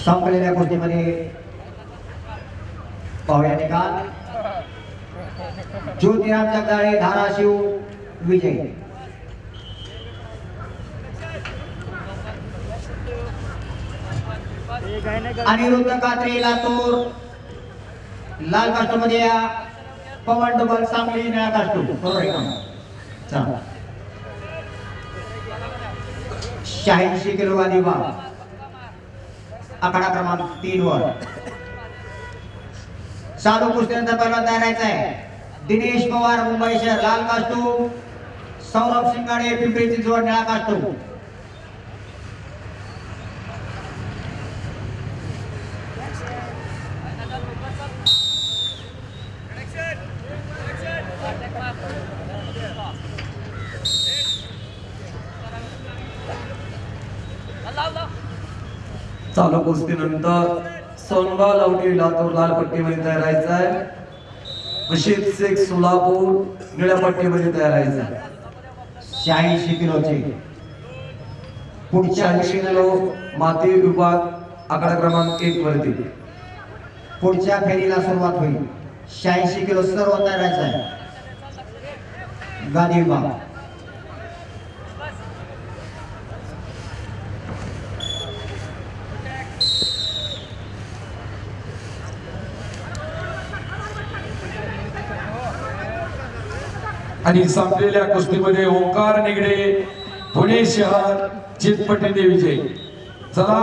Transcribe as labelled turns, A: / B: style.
A: संपलेल्या कुस्तीमध्ये पाहूया निकाल. ज्योतिराम जगदाळे धाराशिव विजय. अनिरुद्ध कात्रे लातूर लाल कास्टूमध्ये या. पवन डबल सांगली निळा कास्टूम. बरोबर. 86 किलो वाली आकडा क्रमांक 3 वर चालू कुस्तीनंतर पहिला तयारायचा आहे. दिनेश पवार मुंबई शहर लाल कास्टूम, सौरभ शिंगाडे पिंपरी चिंचवड निळा कास्टूम.
B: चालू कुस्तीनंतर सोनबा लवटी लातूर लाल पट्टीमध्ये तयार राहायचा आहे. बशीर शेख सोलापूर निळ्या पट्टीमध्ये तयार राहायचा आहे.
A: 86 किलोचे पुढच्या
B: 86 किलो माती विभाग आकडा क्रमांक 1 वरती.
A: पुढच्या फेरीला सुरुवात होईल. 86 किलो सर्व तयारायचा आहे. गादी विभाग.
C: आणि संपलेल्या कुस्तीमध्ये ओंकार निगडे पुणे शहर चितपटीने विजय. चला